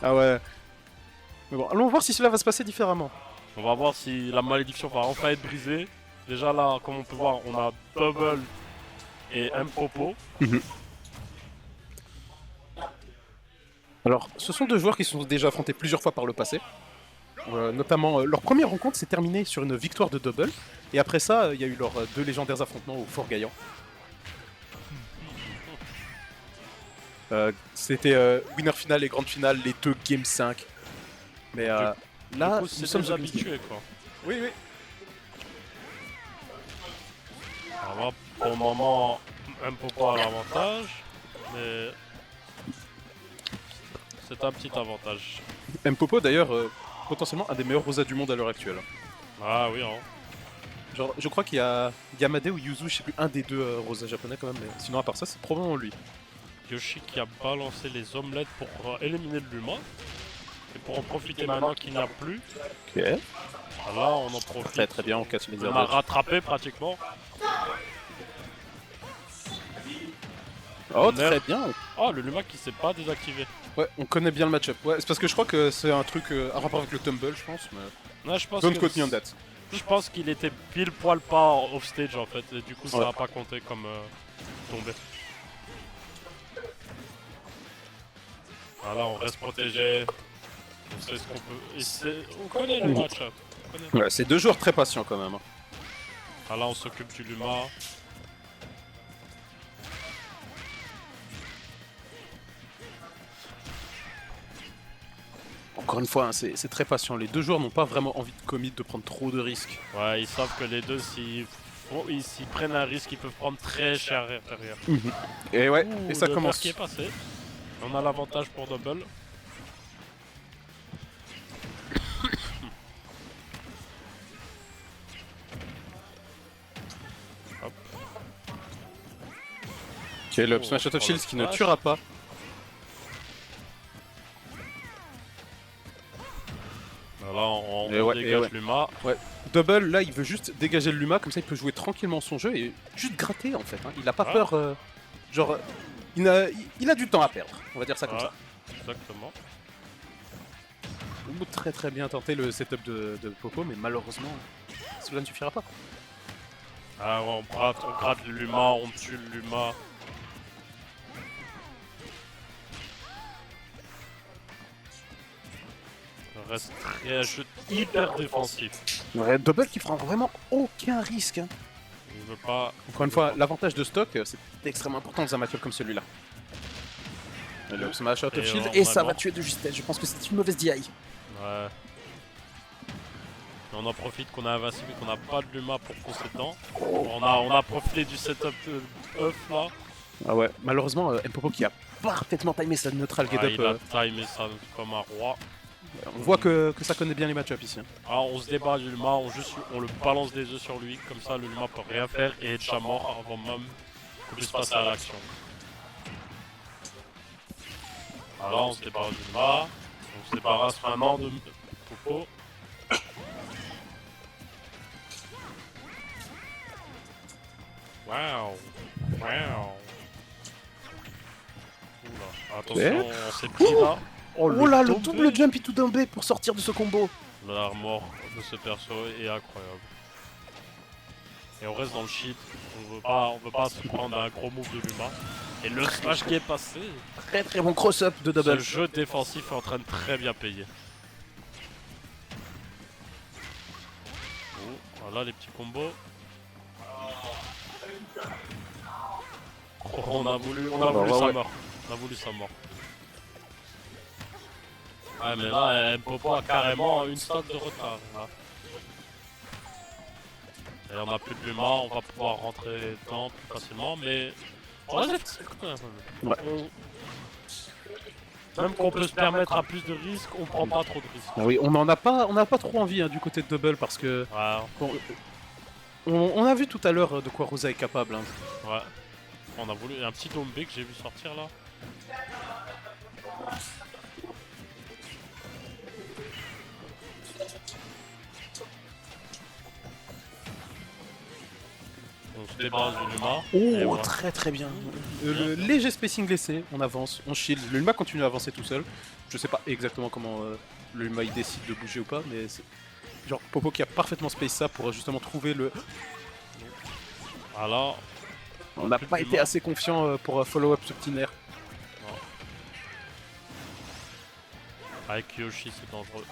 Ah ouais. Mais bon, allons voir si cela va se passer différemment. On va voir si la malédiction va enfin être brisée. Déjà là, comme on peut voir, on a Double et Mpopo. Mhm. Alors, ce sont deux joueurs qui se sont déjà affrontés plusieurs fois par le passé. Notamment, leur première rencontre s'est terminée sur une victoire de Double. Et après ça, il y a eu leurs deux légendaires affrontements au Fort Gaillan. C'était winner final et grande finale, les deux Game 5. Mais là, Du coup, nous c'est sommes des au Game 6. habitués quoi. Oui, oui. Alors là, pour le moment, Mpopo a l'avantage. Mais c'est un petit avantage. Mpopo, d'ailleurs, potentiellement un des meilleurs rosas du monde à l'heure actuelle. Ah oui, hein. Genre, je crois qu'il y a Yamade ou Yuzu, je sais plus, un des deux rosas japonais quand même. Mais sinon, à part ça, c'est probablement lui. Yoshi qui a balancé les omelettes pour éliminer l'humain. Et pour en profiter maintenant qu'il n'y a plus. Ok. Ah là, on en profite. Très très bien, on casse les On airs a dodge. rattrapé pratiquement. Oh, On est- très bien. Oh, le Luma qui s'est pas désactivé. Ouais, on connaît bien le match-up. Ouais, c'est parce que je crois que c'est un truc à rapport avec le tumble, je pense. Mais... Là, je pense Don't que quote me on that. je pense qu'il était pile poil pas off stage en fait. Et du coup, ça Ouais. a pas compté comme tombé. Voilà, on reste protégé. On sait ce qu'on peut. On connaît le match-up. On connaît. Ouais, c'est deux joueurs très patients quand même. Ah là, on s'occupe du Luma. Encore une fois, hein, c'est très patient. Les deux joueurs n'ont pas vraiment envie de commit, de prendre trop de risques. Ouais, ils savent que les deux, s'ils prennent un risque, ils peuvent prendre très cher derrière. Et ouais, Ouh, et ça le commence. père qui est passé. On a l'avantage pour Double. Hop. Ok, le Oh, Smash Out of oh, Shields le qui ne smash. tuera pas. Là, on Et ouais, dégage et ouais. Luma. Double, là, il veut juste dégager le Luma, comme ça il peut jouer tranquillement son jeu et juste gratter en fait. Hein. Il a pas Ouais. peur. Genre, il a du temps à perdre, on va dire ça comme Ouais, ça. exactement. Ouh, très très bien tenté le setup de Popo, mais malheureusement, cela ne suffira pas. Ah ouais, on gratte le Luma, on tue le Luma. On reste très jeu hyper défensif. Ouais, Double qui prend vraiment aucun risque. Hein. Il veut pas. Encore une fois, l'avantage de stock, c'est extrêmement important dans un match comme celui-là. Le Smash Out of Et Shield, on et a ça mort. va tuer de justesse. Je pense que c'est une mauvaise DI. Ouais. Mais on en profite qu'on a invincible et qu'on n'a pas de Luma pour foncer dedans. On a profité du setup de Buff là. Ah ouais, malheureusement, Mpopo qui a parfaitement timé sa neutral get Ah, up. il a timé ça comme un roi. On voit que ça connaît bien les match-ups ici. Hein. Ah, on se débarrasse du Luma, on le balance des œufs sur lui, comme ça le Luma peut rien faire et être déjà mort avant même qu'on puisse passer à l'action. Alors on se débarrasse du Luma, on se débarrasse maintenant de Popo. Waouh, waouh. Oula, attention, on s'est pris là. Oh là, le tombé. double jump into down B pour sortir de ce combo. L'armor de ce perso est incroyable. Et on reste dans le shit, on veut pas se prendre un gros move de Luma. Et le smash qui est passé. Très très bon cross-up de Ce Double. jeu défensif est en train de très bien payer. Oh, voilà les petits combos. Oh, on a voulu sa mort. On a voulu sa mort. Ouais mais là, Popo a carrément une stock de retard. Là. Et on a plus de Luma, on va pouvoir rentrer dedans plus facilement, mais... Ouais. Même qu'on peut se permettre à plus de risques, on prend pas trop de risques. Ah oui, on n'a pas trop envie hein, du côté de Double parce que Ouais, bon, on a vu tout à l'heure de quoi Rosa est capable. Hein. ouais. On a voulu un petit dome B que j'ai vu sortir là. On se débarrasse du Luma. Et Oh, voilà. très très bien. Le léger spacing laissé, on avance, on shield. Le Luma continue à avancer tout seul. je sais pas exactement comment le Luma il décide de bouger ou pas, mais c'est genre Popo qui a parfaitement space ça pour justement trouver le... Alors, On n'a plus pas de été Luma. assez confiant pour follow-up ce petit nerf. Avec Yoshi, c'est dangereux.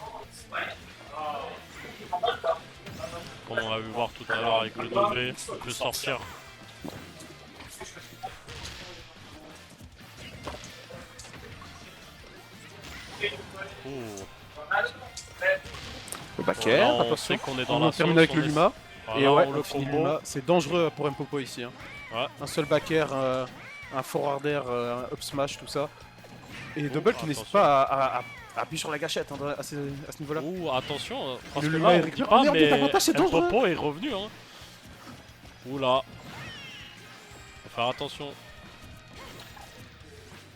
Comme on a vu voir tout à l'heure avec le W, il peut sortir. Oh. Le back air, Voilà, on attention. sait qu'on est dans On la termine sauce, avec on le est- Luma. Voilà, Et ouais, on le on finit le combo. Luma. C'est dangereux pour Mpopo ici. Hein. Ouais. Un seul back air, un forward air, un up smash, tout ça. Et Double qui n'hésite attention. pas à appuyer sur la gâchette hein, à ce niveau-là. Ouh, attention, parce Le que Luma là, est on dit récupéré. pas, Oh merde, mais l'avantage, c'est dangereux. Popo est revenu. Hein. Oula. Faut faire attention.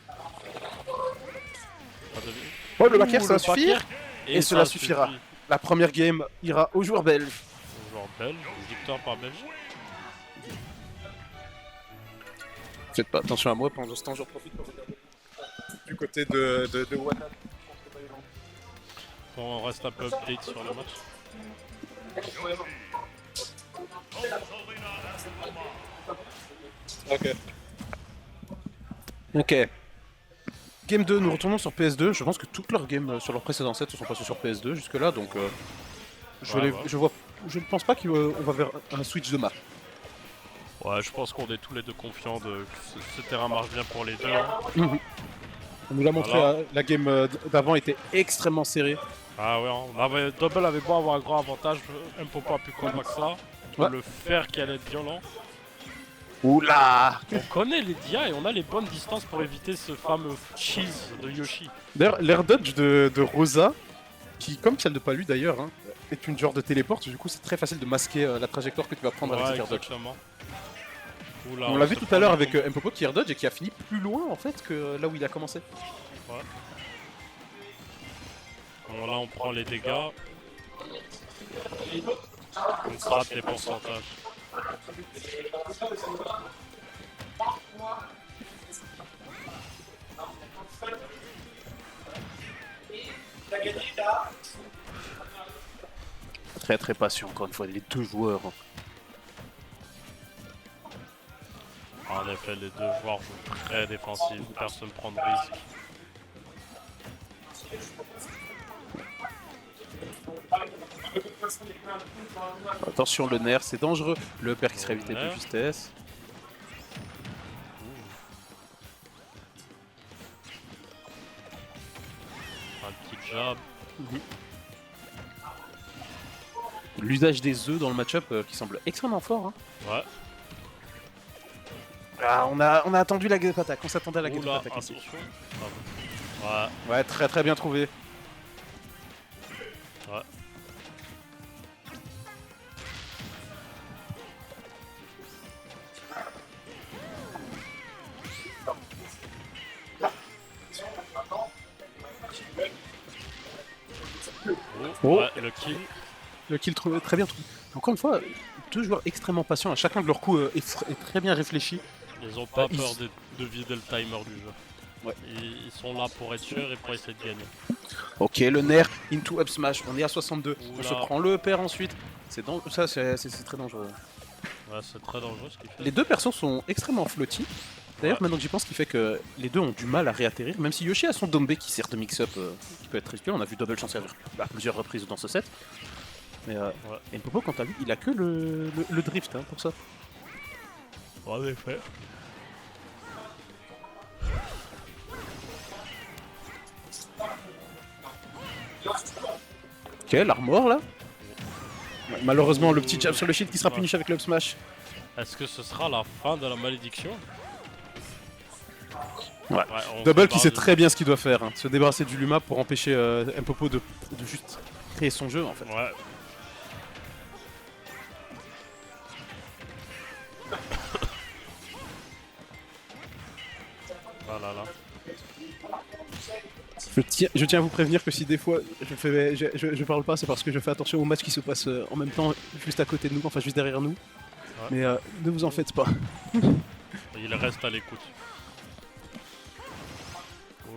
Pas de- Oh, le back air, Ouh, ça va le suffire. back air, Et cela ça suffira. suffit. La première game ira au joueur belge. Joueur belge, victoire par Belge. Faites pas attention à moi pendant ce temps, j'en profite pour regarder du côté de Wada. On reste un peu update sur le match. Ok. Ok. Game 2, nous retournons sur PS2. Je pense que toutes leurs games sur leurs précédents sets se sont passées sur PS2 jusque-là, donc Ouais. je ne pense pas qu'on va vers un switch de map. Ouais, je pense qu'on est tous les deux confiants que ce terrain marche bien pour les deux. Hein. On nous l'a montré, Voilà. la game d'avant était extrêmement serrée. Ah ouais, Double avait beau avoir un grand avantage, Mpopo a pu combattre ça. Ouais. Le fer qui allait être violent. Oula! On connaît les dia et on a les bonnes distances pour éviter ce fameux cheese de Yoshi. D'ailleurs, l'air dodge de Rosa, qui, comme celle de Palu d'ailleurs, hein, est une genre de téléporte, du coup c'est très facile de masquer la trajectoire que tu vas prendre avec Ouais, cet air dodge. exactement. Oula, On l'a vu se tout prend à l'heure le avec combo. Mpopo qui air dodge et qui a fini plus loin en fait que là où il a commencé. Bon, là on prend les dégâts. On gratte les pourcentages. Très très patient encore une fois, les deux joueurs. En effet, les deux joueurs jouent très défensifs, personne prend de risque. Attention le nerf, c'est dangereux. Le père qui serait évité de nerf. justesse. Un petit jab. L'usage des œufs dans le match-up qui semble extrêmement fort. Hein. Ouais. Ah, on a attendu la guêpe attaque, on s'attendait à la guêpe Oula, attaque ici. attention. Ah bon. Ouais, Ouais, très très bien trouvé. ouais. Oh. Ouais, le kill. Le kill très bien trouvé. Encore une fois, deux joueurs extrêmement patients, chacun de leurs coups est très bien réfléchi. Ils ont pas Ils- peur de vider le timer du jeu. Ouais. Ils sont là pour être sûrs et pour essayer de gagner. Ok, le nerf, into up smash, on est à 62. On Oula. se prend le pair ensuite. Ça, c'est très dangereux. Ouais, c'est très dangereux ce qu'il fait. Les deux persos sont extrêmement flotty. D'ailleurs, Ouais. maintenant que j'y pense, ce qui fait que les deux ont du mal à réatterrir, même si Yoshi a son Dombe qui sert de mix-up, qui peut être risqué. On a vu Double s'en servir à plusieurs reprises dans ce set. Mais Mpopo, quant à lui, il a que le drift hein, pour ça. En effet. Ok, l'armor là. Ouais, malheureusement, le petit jab sur le shield qui sera punish avec le up smash. Est-ce que ce sera la fin de la malédiction? Ouais. on Double se qui sait barre très bien ce qu'il doit faire, hein, se débarrasser du Luma pour empêcher Mpopo de juste créer son jeu en fait. Ouais. Ah là là. Je tiens à vous prévenir que si des fois je parle pas, c'est parce que je fais attention au match qui se passe en même temps juste à côté de nous, enfin juste derrière nous. Mais ne vous en faites pas. Il reste à l'écoute.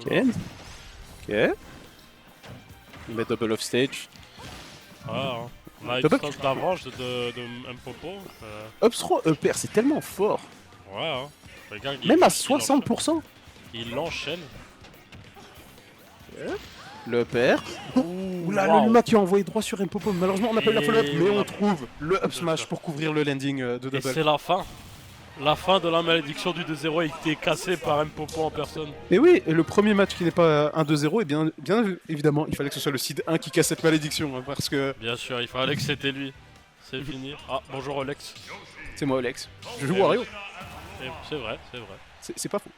Ok. Ok. Il met double off stage. Voilà, hein. On a une Double- stock d'avance de Mpopo. Up throw, upper, c'est tellement fort. Ouais, hein. Regarde, Même à il enchaîne. 60%. Il enchaîne. Le upper. Oula, le Waouh. Luma qui a envoyé droit sur Mpopo. Malheureusement, on n'a pas eu la follow-up, Et mais on on a- trouve le up smash pour couvrir le landing de Et double. c'est la fin. La fin de la malédiction du 2-0 a été cassée par Mpopo en personne. Et oui, et le premier match qui n'est pas un 2-0, et bien évidemment, il fallait que ce soit le seed 1 qui casse cette malédiction, hein, parce que Bien sûr, il fallait que c'était lui. C'est fini. Ah, bonjour Alex. c'est moi Alex. Je joue Eh Wario. C'est vrai, c'est vrai. C'est pas faux.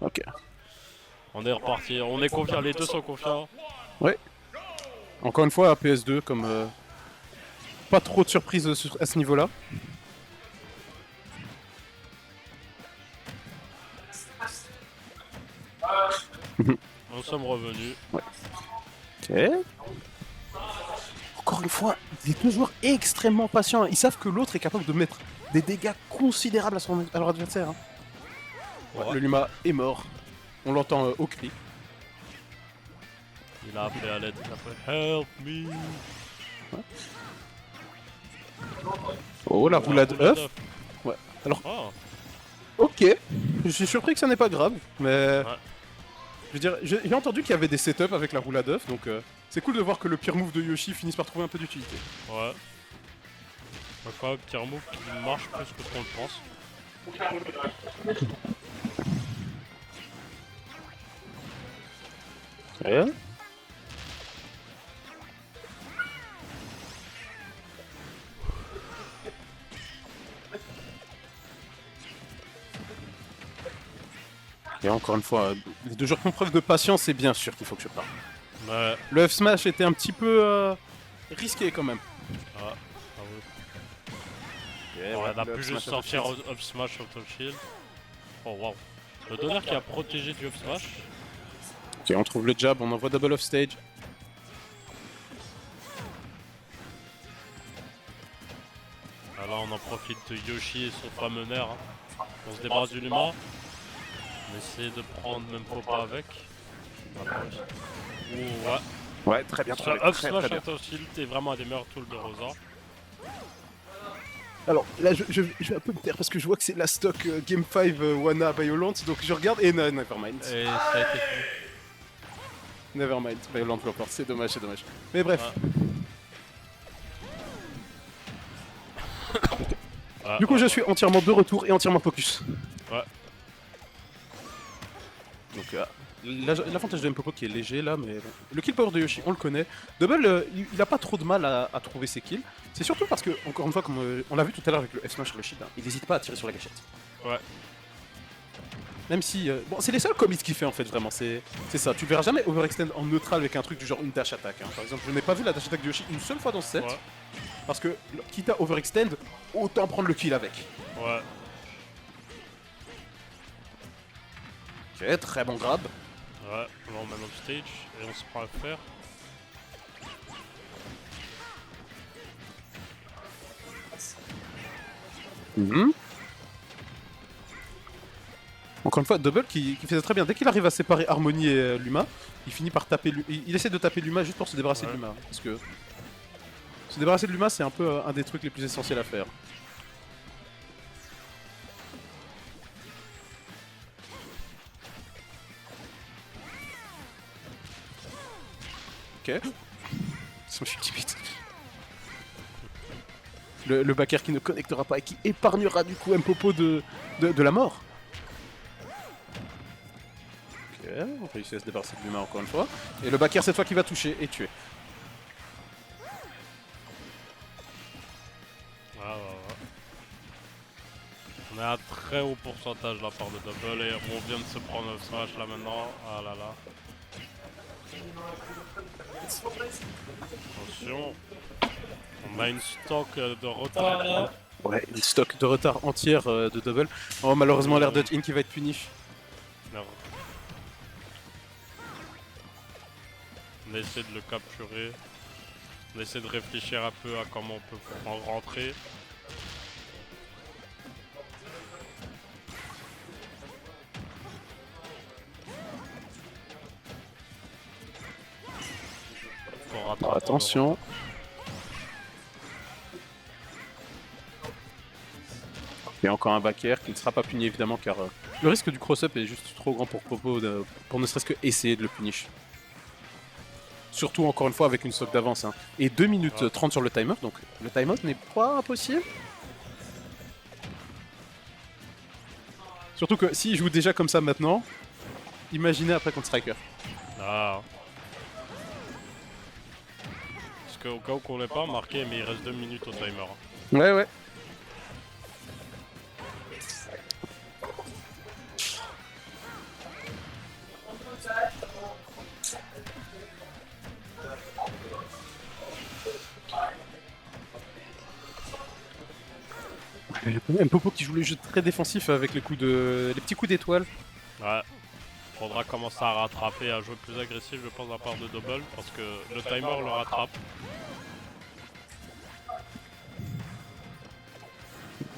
Ok. On est reparti, on est confiants, les deux sont confiants. Encore une fois, PS2, comme pas trop de surprises à ce niveau-là. Nous sommes revenus. Ok. Encore une fois, les deux joueurs extrêmement patients. Ils savent que l'autre est capable de mettre des dégâts considérables à leur adversaire. Hein. Ouais, le Luma est mort. On l'entend au cri. Il a appelé à l'aide, il a fait Help me. Oh, la roulade œuf. Ouais. Alors, Oh, ok. Je suis surpris que ça n'est pas grave, mais... Ouais. Je veux dire, j'ai entendu qu'il y avait des setups avec la roulade œuf, donc c'est cool de voir que le pire move de Yoshi finisse par trouver un peu d'utilité. ouais. Encore un petit move qui marche plus que ce qu'on le pense. Ouais. Et encore une fois, les deux joueurs qui font preuve de patience, c'est bien sûr qu'il faut que je parle. Ouais, Le F smash était un petit peu risqué quand même. ah, oui. On a pu juste sortir up smash auto shield. Oh waouh. Le donneur qui a protégé du up smash. Ok, on trouve le jab, on envoie double off stage. Alors on en profite de Yoshi et son fameux nerf. Hein. On se débarrasse du Luma. On essaie de prendre même pas avec. Ouh, ouais. Ouais, très bien. Ce up smash auto shield est vraiment un des meilleurs tools de Rosa. Alors là, je vais un peu me taire parce que je vois que c'est la stock Game 5 Wana Violent, donc je regarde et nevermind. Et ça a été fait. Nevermind, Violent l'emporte, c'est dommage, c'est dommage. Mais bref. Ouais. Du coup, je suis entièrement de retour et entièrement focus. Ouais. Donc l'avantage de Mpopo qui est léger là, mais bon. Le kill power de Yoshi, on le connaît. Double, il a pas trop de mal à trouver ses kills. C'est surtout parce que, encore une fois, comme on l'a vu tout à l'heure avec le F-Smash sur le shield, hein, il n'hésite pas à tirer sur la gâchette. Ouais. Même si... bon, c'est les seuls commits qu'il fait en fait, vraiment, c'est ça. Tu le verras jamais overextend en neutral avec un truc du genre une dash attack. Hein. Par exemple, je n'ai pas vu la dash attack de Yoshi une seule fois dans ce set. Ouais. Parce que, quitte à overextend, autant prendre le kill avec. Ouais. Ok, très bon grab. Ouais, là on mène up stage et on se prend à faire. Encore une fois, Double qui faisait très bien. Dès qu'il arrive à séparer Harmony et Luma, il finit par taper. Il essaie de taper Luma juste pour se débarrasser de Luma. Parce que se débarrasser de Luma, c'est un peu un des trucs les plus essentiels à faire. Ok. Son ultimate. Le backer qui ne connectera pas et qui épargnera du coup Mpopo de la mort. Ok, on réussit à se débarrasser de l'humain encore une fois. Et le backer cette fois qui va toucher et tuer. Ouais. On est à très haut pourcentage là par le double et on vient de se prendre le smash là maintenant. Ah là là. Attention. On a une stock de retard là. Ouais, une stock de retard entière de double. Oh, malheureusement, l'air dodge in qui va être puni. Non. On essaie de le capturer. On essaie de réfléchir un peu à comment on peut en rentrer. rattrape. Attention. Et encore un back air qui ne sera pas puni évidemment car le risque du cross-up est juste trop grand pour Popo pour ne serait-ce que essayer de le punish. Surtout encore une fois avec une stock d'avance. Hein. Et 2 minutes 30 sur le timer, donc le timeout n'est pas impossible. Surtout que s'il joue déjà comme ça maintenant, imaginez après contre Striker. Ah. Parce qu'au cas où qu'on l'ait pas marqué, mais il reste 2 minutes au timer. Ouais, ouais. Mpopo qui joue le jeu très défensif avec les petits coups d'étoile. Ouais. Faudra commencer à rattraper, à jouer plus agressif, je pense, à part de double, parce que le timer le rattrape.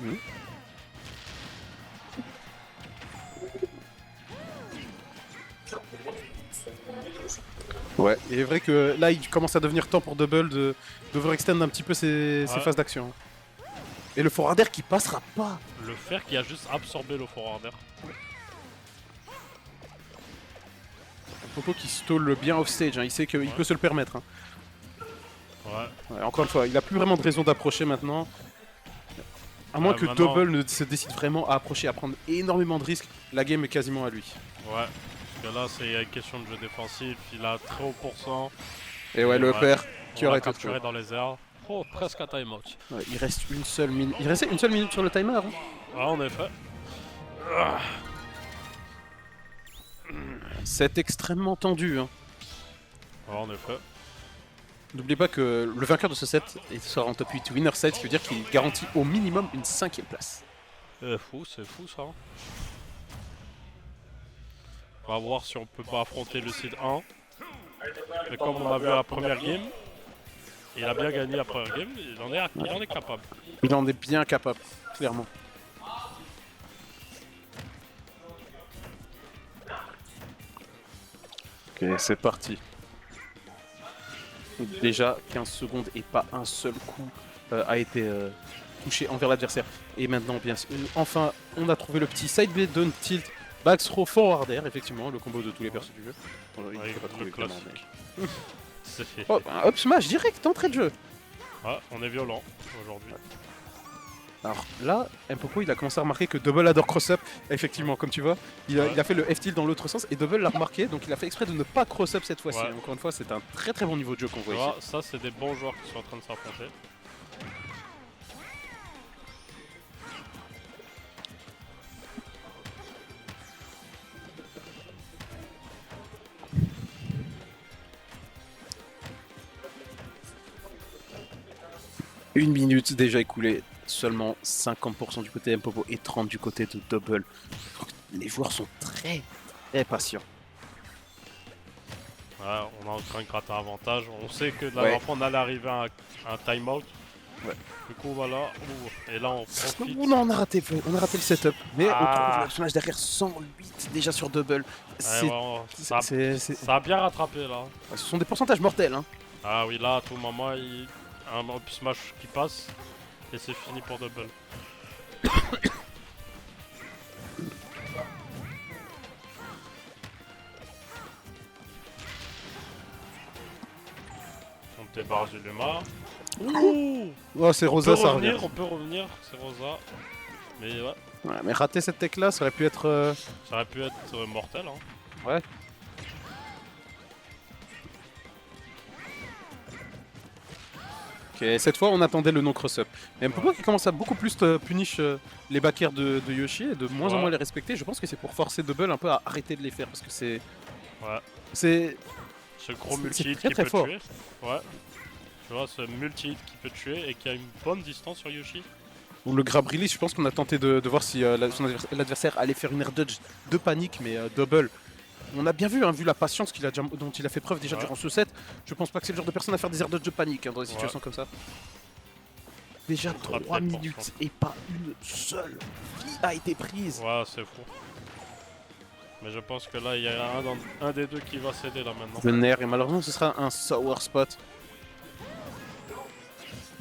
Mmh. Ouais, et il est vrai que là il commence à devenir temps pour double d'overextend un petit peu ses phases d'action. Et le forward air qui passera pas. Le fer qui a juste absorbé le forward air. Popo qui stall bien offstage, hein. Il sait qu'il peut se le permettre. Hein. Ouais. Encore une fois, il a plus vraiment de raison d'approcher maintenant. À moins que maintenant... Double ne se décide vraiment à approcher, à prendre énormément de risques, la game est quasiment à lui. Ouais, parce que là c'est une question de jeu défensif, il a très haut pourcent. Et ouais, le père qui aurait été capturé dans les airs. Oh, presque un timeout. Ouais, il reste une seule minute. Il restait une seule minute sur le timer. Hein. Ah, en effet. C'est extrêmement tendu. Hein. Ah, en effet. N'oubliez pas que le vainqueur de ce set sera en top 8 winner set, ce qui veut dire qu'il garantit au minimum une 5ème place. C'est fou ça. On va voir si on peut pas affronter le seed 1. Mais comme on a vu à la première game, il a bien gagné la première game, il en est capable. Il en est bien capable, clairement. Ok, c'est parti. Déjà 15 secondes et pas un seul coup a été touché envers l'adversaire. Et maintenant, bien enfin, on a trouvé le petit side B down tilt, back throw forward air, effectivement, le combo de tous les persos du jeu. Le classique. Oh, un up smash direct d'entrée de jeu. Ah, on est violent aujourd'hui. Alors là, Mpopo il a commencé à remarquer que Double adore cross-up, effectivement, comme tu vois. Il a fait le F-tilt dans l'autre sens et Double l'a remarqué, donc il a fait exprès de ne pas cross-up cette fois-ci. Ouais. Encore une fois, c'est un très très bon niveau de jeu qu'on voit ici. Ça, c'est des bons joueurs qui sont en train de s'affronter. Une minute déjà écoulée, seulement 50% du côté Mpopo et 30% du côté de Double. Les joueurs sont très patients. Ouais, on est en train de gratter un avantage. On sait que la dernière fois on allait arriver à un timeout. Ouais. Du coup voilà. Et là on profite. Non, on a raté le setup. Mais on trouve le smash derrière 108 déjà sur Double. Ça a bien rattrapé là. Ce sont des pourcentages mortels. Hein. Ah oui, là à tout moment un up smash qui passe et c'est fini pour Double. On débarre du Luma. Ouh. Oh, c'est Rosa, ça revient. On peut revenir, c'est Rosa. Mais ouais. Ouais, mais rater cette tech là, ça aurait pu être. Ça aurait pu être mortel. Hein. Ouais. Ok, cette fois on attendait le non cross-up. Mais Mpopo qui commence à beaucoup plus punish les back air de Yoshi et de moins en moins les respecter. Je pense que c'est pour forcer Double un peu à arrêter de les faire parce que c'est. Ouais. C'est. Ce gros multi-hit qui peut fort. Tuer. Ouais. Tu vois, ce multi-hit qui peut tuer et qui a une bonne distance sur Yoshi. Ou le grab release, je pense qu'on a tenté de voir si l'adversaire allait faire une air dodge de panique, mais Double. On a bien vu, hein, vu la patience dont il a fait preuve déjà durant ce set. Je pense pas que c'est le genre de personne à faire des air dodge de panique hein, dans des situations comme ça. Déjà 3 minutes et pas une seule vie a été prise. Ouais, c'est fou. Mais je pense que là, il y a un des deux qui va céder là maintenant. Le nerf, et malheureusement ce sera un sour spot.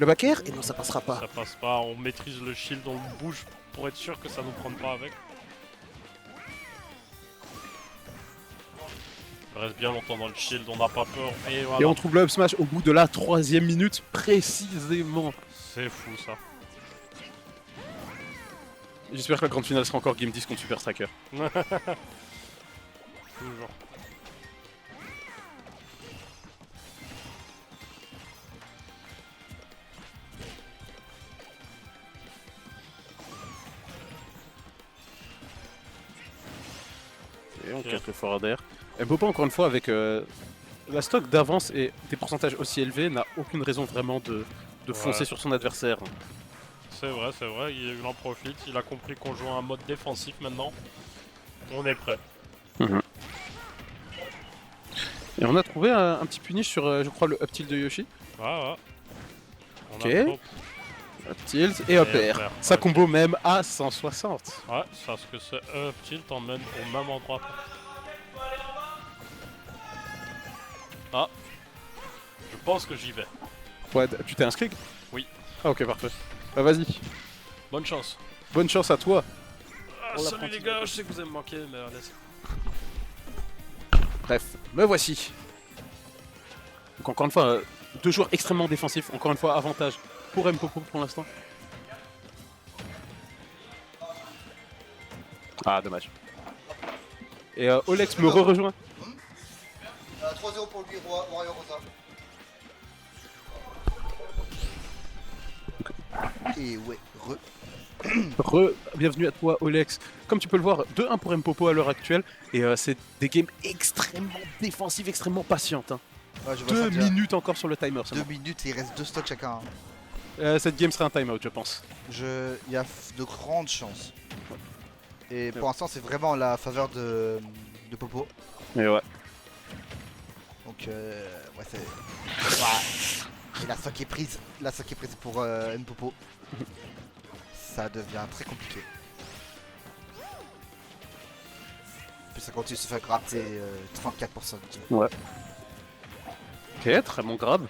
Le back air, et non, ça passera pas. Ça passe pas, on maîtrise le shield, on le bouge pour être sûr que ça nous prenne pas avec. On reste bien longtemps dans le shield, on n'a pas peur. Et, voilà. Et on trouve le up smash au bout de la 3ème minute, précisément. C'est fou ça. J'espère que la grande finale sera encore Game 10 contre Super Striker. Toujours. Et on casse le forward air. Mpopo, encore une fois, avec la stock d'avance et des pourcentages aussi élevés, n'a aucune raison vraiment de foncer sur son adversaire. C'est vrai, il en profite, il a compris qu'on joue un mode défensif maintenant. On est prêt. Et on a trouvé un petit punish sur, je crois, le up tilt de Yoshi. Ouais. Ok. Up tilt et up air. Ça combo même à 160. Ouais, parce que ce up tilt emmène au même endroit. Ah. Je pense que j'y vais. Ouais, tu t'es inscrit? Oui. Ah ok, parfait. Bah vas-y. Bonne chance. Bonne chance à toi. Salut les gars, je sais que vous allez me manquer, mais allez. Bref, me voici. Donc encore une fois, deux joueurs extrêmement défensifs. Encore une fois, avantage pour Mpopo pour l'instant. Ah, dommage. Et Olex me rejoint. 3-0 pour lui, Warrior Rosa. Et ouais, Bienvenue à toi Olex. Comme tu peux le voir, 2-1 pour Mpopo à l'heure actuelle. Et c'est des games extrêmement défensifs, extrêmement patientes. Hein. Ouais, je vois 2 ça déjà. minutes encore sur le timer. 2 minutes et il reste 2 stocks chacun. Cette game sera un timeout, je pense. Il y a de grandes chances. Et pour l'instant, c'est vraiment la faveur de Popo. Mais ouais. Donc, ouais, c'est. Ouais. Et la stock est prise. La stock est prise pour Mpopo. Ça devient très compliqué. Puis ça continue de se faire gratter 34%. Ouais. Ok, très bon grab.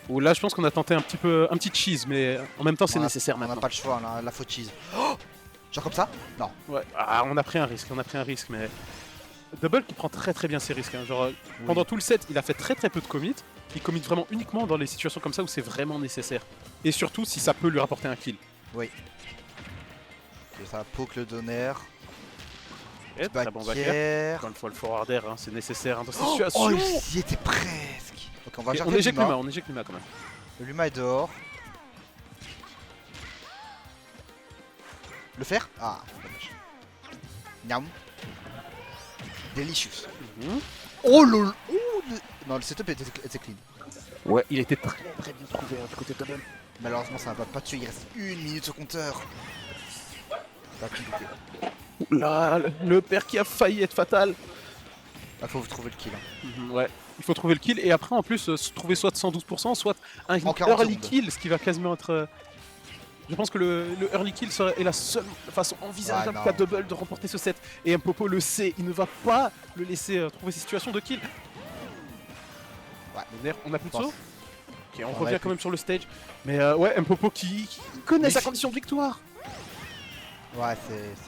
Ou là, je pense qu'on a tenté un petit cheese, mais en même temps, c'est nécessaire On maintenant. n'a pas le choix, là, la faute cheese. Oh, genre comme ça? Non. Ouais. Ah, on a pris un risque, mais Double qui prend très bien ses risques. Hein. Genre, pendant tout le set, il a fait très peu de commits. Il commit vraiment uniquement dans les situations comme ça où c'est vraiment nécessaire. Et surtout si ça peut lui rapporter un kill. Oui. Et ça poke le donner. Et très bon backer. Encore une fois, le forward air, hein, c'est nécessaire hein, dans cette situation. Oh, il y était presque. Ok, on va on éjecte Luma, quand même. Le Luma est dehors. Le fer? Ah, dommage. Niam. Delicious. Oh lol. Non, le setup était clean. Ouais, il était très bien trouvé du côté de Double. Malheureusement, ça va pas tuer. Il reste 1 minute au compteur. Pas compliqué. Là, le père qui a failli être fatal. Là, faut trouver le kill. Hein. Ouais, il faut trouver le kill et après en plus trouver soit 112%, soit un early kill, ce qui va quasiment être... Je pense que le early kill est la seule façon envisageable qu'a Double de remporter ce set. Et Mpopo le sait, il ne va pas le laisser trouver ses situations de kill. Ouais, on a plus de saut. Ok, on revient quand même sur le stage. Mais ouais, Mpopo qui connaît sa condition de victoire. Ouais, c'est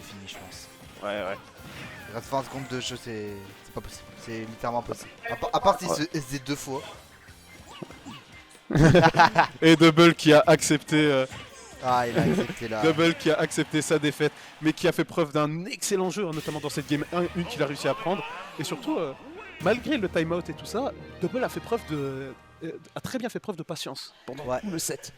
fini, je pense. Ouais. Il reste 20 secondes de jeu, c'est pas possible. C'est littéralement impossible. À part s'il se SD 2 fois. Et Double qui a accepté. Ah, il a accepté là. Double qui a accepté sa défaite, mais qui a fait preuve d'un excellent jeu, notamment dans cette game 1-1 qu'il a réussi à prendre. Et surtout, malgré le timeout et tout ça, Double a fait preuve a très bien fait preuve de patience pendant tout le set.